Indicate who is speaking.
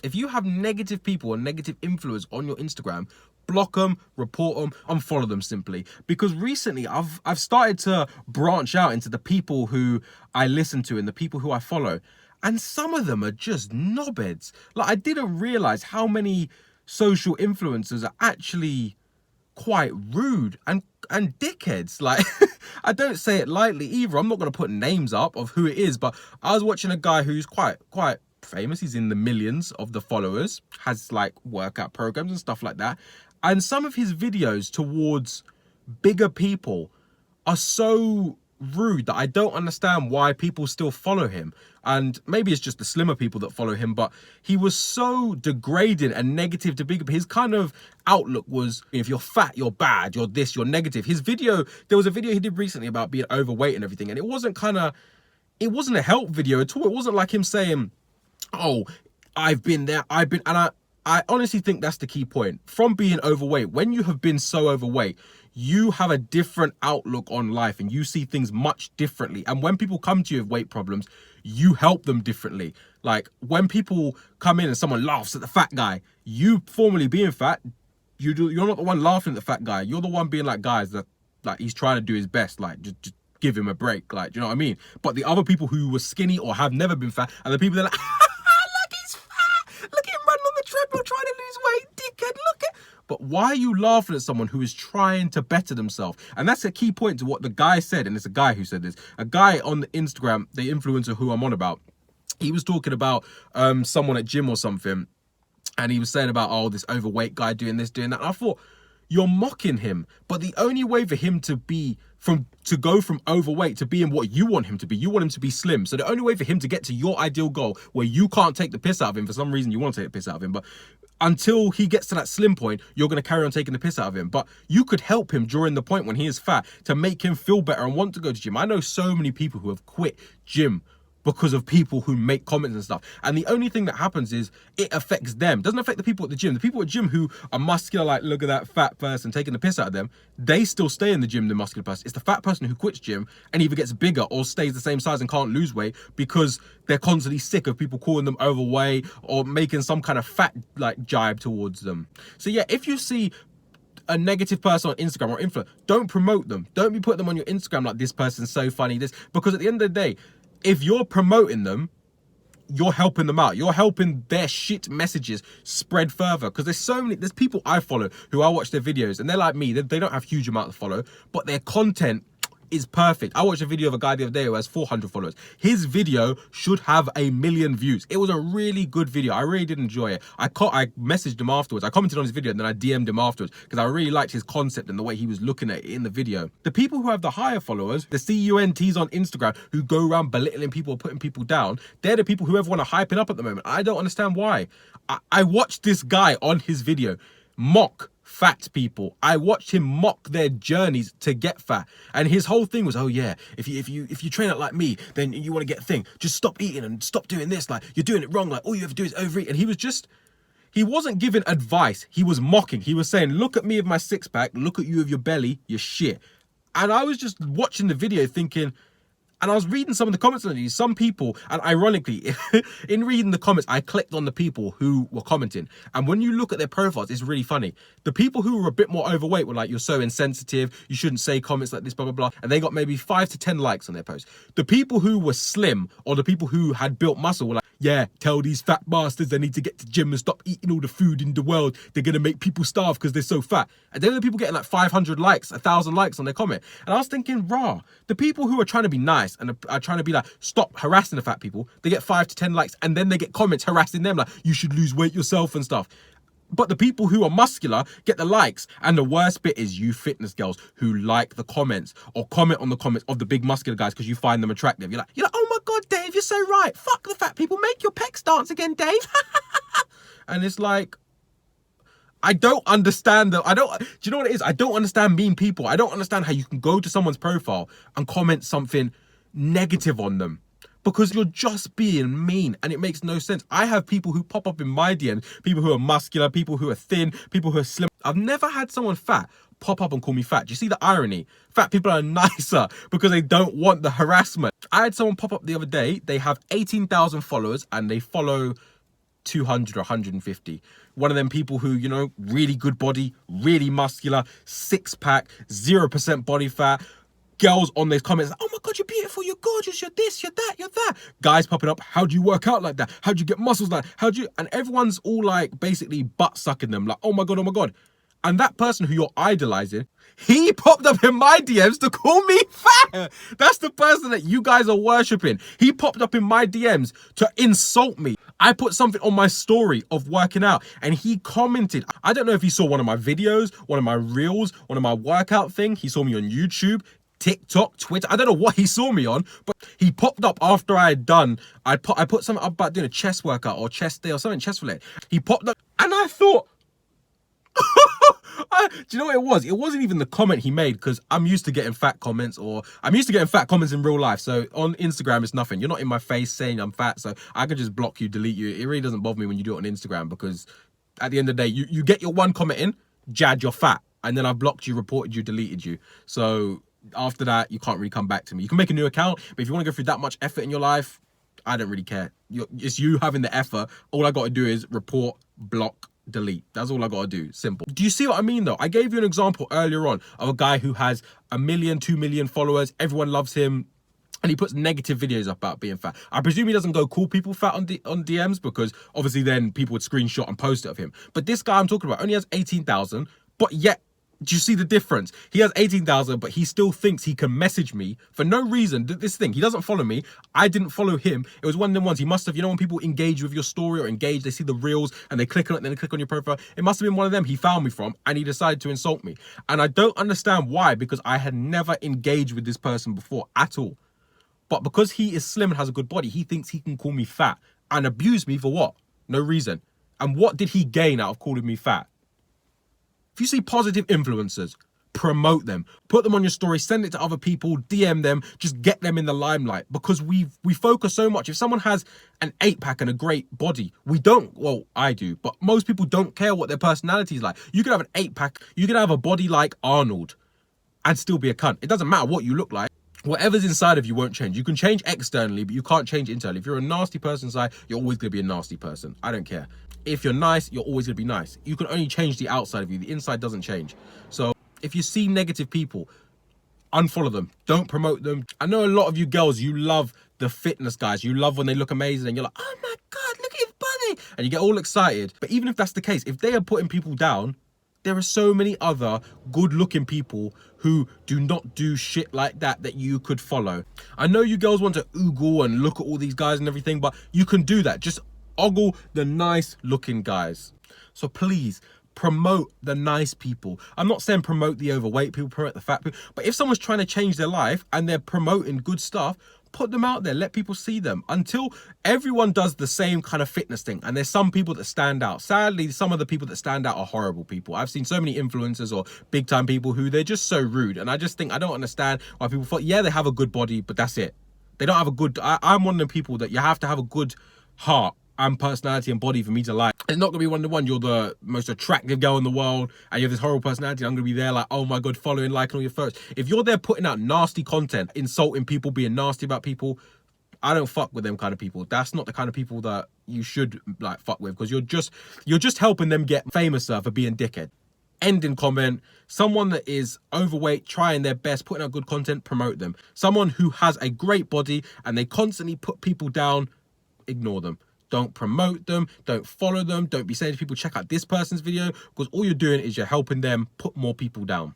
Speaker 1: If you have negative people or negative influence on your Instagram, block them, report them, unfollow them simply. Because recently I've started to branch out into the people who I listen to and the people who I follow. And some of them are just knobheads. Like, I didn't realize how many social influencers are actually quite rude and dickheads. Like, I don't say it lightly either. I'm not going to put names up of who it is, but I was watching a guy who's quite famous. He's in the millions of the followers, has like workout programs and stuff like that. And some of his videos towards bigger people are so rude that I don't understand why people still follow him. And maybe it's just the slimmer people that follow him, but he was so degrading and negative to bigger people. His kind of outlook was, if you're fat, you're bad, you're this, you're negative. His video, there was a video he did recently about being overweight and everything, and it wasn't a help video at all. It wasn't like him saying, oh, I've been there, and I honestly think that's the key point. From being overweight, when you have been so overweight, you have a different outlook on life and you see things much differently. And when people come to you with weight problems, you help them differently. Like, when people come in and someone laughs at the fat guy, you formerly being fat, you're not the one laughing at the fat guy. You're the one being like, guys, that like, he's trying to do his best. Like, just give him a break. Like, do you know what I mean? But the other people who were skinny or have never been fat, and the people that are like, look, he's fat. Look at him running on the treadmill trying to lose weight, dickhead. Look at. But why are you laughing at someone who is trying to better themselves? And that's a key point to what the guy said. And it's a guy who said this. A guy on the Instagram, the influencer who I'm on about, he was talking about someone at gym or something. And he was saying about, oh, this overweight guy doing this, doing that. And I thought, you're mocking him. But the only way for him to go from overweight to being what you want him to be, you want him to be slim. So the only way for him to get to your ideal goal, where you can't take the piss out of him, for some reason you want to take the piss out of him, but until he gets to that slim point, you're going to carry on taking the piss out of him. But you could help him during the point when he is fat to make him feel better and want to go to gym. I know so many people who have quit gym because of people who make comments and stuff. And the only thing that happens is it affects them. It doesn't affect the people at the gym. The people at gym who are muscular, like, look at that fat person, taking the piss out of them, they still stay in the gym, the muscular person. It's the fat person who quits gym and either gets bigger or stays the same size and can't lose weight because they're constantly sick of people calling them overweight or making some kind of fat like jibe towards them. So yeah, if you see a negative person on Instagram or influencer, don't promote them. Don't be putting them on your Instagram like, this person's so funny, this, because at the end of the day, if you're promoting them, you're helping them out. You're helping their shit messages spread further. Because there's people I follow who I watch their videos and they're like me. They don't have huge amount to follow, but their content is perfect. I watched a video of a guy the other day who has 400 followers. His video should have 1 million views. It was a really good video. I really did enjoy it. I messaged him afterwards. I commented on his video and then I DM'd him afterwards because I really liked his concept and the way he was looking at it in the video. The people who have the higher followers, the CUNTs on Instagram who go around belittling people or putting people down, they're the people who everyone are hyping up at the moment. I don't understand why. I watched this guy on his video mock fat people. I watched him mock their journeys to get fat, and his whole thing was, oh yeah, if you train out like me, then you want to get a thing. Just stop eating and stop doing this. Like, you're doing it wrong. Like, all you have to do is overeat. And he wasn't giving advice. He was mocking. He was saying, look at me with my six pack. Look at you with your belly. You're shit. And I was just watching the video thinking. And I was reading some of the comments on these. Some people, and ironically, in reading the comments, I clicked on the people who were commenting. And when you look at their profiles, it's really funny. The people who were a bit more overweight were like, you're so insensitive, you shouldn't say comments like this, blah, blah, blah. And they got maybe 5 to 10 likes on their post. The people who were slim, or the people who had built muscle, were like, yeah, tell these fat bastards they need to get to gym and stop eating all the food in the world. They're going to make people starve because they're so fat. And then the people getting like 500 likes, 1,000 likes on their comment. And I was thinking, rah, the people who are trying to be nice and are trying to be like, stop harassing the fat people, they get 5 to 10 likes and then they get comments harassing them like, you should lose weight yourself and stuff. But the people who are muscular get the likes. And the worst bit is you fitness girls who like the comments or comment on the comments of the big muscular guys because you find them attractive. You're like, oh my God, Dave, you're so right. Fuck the fat people. Make your pecs dance again, Dave. And it's like, I don't understand do you know what it is? I don't understand mean people. I don't understand how you can go to someone's profile and comment something negative on them. Because you're just being mean and it makes no sense. I have people who pop up in my DMs, people who are muscular, people who are thin, people who are slim. I've never had someone fat pop up and call me fat. Do you see the irony? Fat people are nicer because they don't want the harassment. I had someone pop up the other day. They have 18,000 followers and they follow 200 or 150. One of them people who, you know, really good body, really muscular, 6-pack, 0% body fat. Girls on these comments, oh my God, you're beautiful, you're gorgeous, you're this, you're that, you're that. Guys popping up, how'd you work out like that? How'd you get muscles like that? How'd you? And everyone's all like basically butt sucking them, like, oh my God, oh my God. And that person who you're idolizing, he popped up in my DMs to call me fat. That's the person that you guys are worshipping. He popped up in my DMs to insult me. I put something on my story of working out and he commented. I don't know if he saw one of my videos, one of my reels, one of my workout thing. He saw me on YouTube, TikTok, Twitter. I don't know what he saw me on, but he popped up after I had done. I put something up about doing a chest workout or chest day or something chest related. He popped up and I thought, do you know what it was? It wasn't even the comment he made, because I'm used to getting fat comments, or I'm used to getting fat comments in real life. So on Instagram, it's nothing. You're not in my face saying I'm fat, so I could just block you, delete you. It really doesn't bother me when you do it on Instagram, because at the end of the day, you get your one comment in, Jadd, you're fat, and then I've blocked you, reported you, deleted you. So after that, you can't really come back to me. You can make a new account, but if you want to go through that much effort in your life, I don't really care. It's you having the effort. All I got to do is report, block, delete. That's all I gotta do. Simple. Do you see what I mean though? I gave you an example earlier on of a guy who has 1 million, 2 million followers. Everyone loves him. And he puts negative videos up about being fat. I presume he doesn't go call people fat on DMs, because obviously then people would screenshot and post it of him. But this guy I'm talking about only has 18,000, but yet, do you see the difference? He has 18,000, but he still thinks he can message me for no reason. This thing, he doesn't follow me. I didn't follow him. It was one of them ones. He must have, you know, when people engage with your story or engage, they see the reels and they click on it, and then they click on your profile. It must have been one of them he found me from, and he decided to insult me. And I don't understand why, because I had never engaged with this person before at all. But because he is slim and has a good body, he thinks he can call me fat and abuse me for what? No reason. And what did he gain out of calling me fat? If you see positive influencers, promote them, put them on your story, send it to other people, DM them, just get them in the limelight, because we focus so much. If someone has an 8-pack and a great body, we don't, well, I do, but most people don't care what their personality is like. You could have an 8-pack, you could have a body like Arnold and still be a cunt. It doesn't matter what you look like. Whatever's inside of you won't change. You can change externally, but you can't change internally. If you're a nasty person inside, you're always going to be a nasty person. I don't care. If you're nice, you're always going to be nice. You can only change the outside of you. The inside doesn't change. So if you see negative people, unfollow them. Don't promote them. I know a lot of you girls, you love the fitness guys. You love when they look amazing and you're like, oh my God, look at his body. And you get all excited. But even if that's the case, if they are putting people down, there are so many other good-looking people who do not do shit like that you could follow. I know you girls want to oogle and look at all these guys and everything, but you can do that. Just ogle the nice-looking guys. So please, promote the nice people. I'm not saying promote the overweight people, promote the fat people, but if someone's trying to change their life and they're promoting good stuff, put them out there, let people see them. Until everyone does the same kind of fitness thing, and there's some people that stand out. Sadly, some of the people that stand out are horrible people. I've seen so many influencers or big time people who they're just so rude, and I just think, I don't understand why people thought, yeah, they have a good body, but that's it. They don't have a good, I'm one of the people that you have to have a good heart and personality and body for me to like. It's not gonna be one to one. You're the most attractive girl in the world and you have this horrible personality. I'm gonna be there like, oh my God, following, liking all your photos. If you're there putting out nasty content, insulting people, being nasty about people, I don't fuck with them kind of people. That's not the kind of people that you should like fuck with, because you're just helping them get famouser for being dickhead. Ending comment, someone that is overweight, trying their best, putting out good content, promote them. Someone who has a great body and they constantly put people down, ignore them. Don't promote them, don't follow them, don't be saying to people, check out this person's video, because all you're doing is you're helping them put more people down.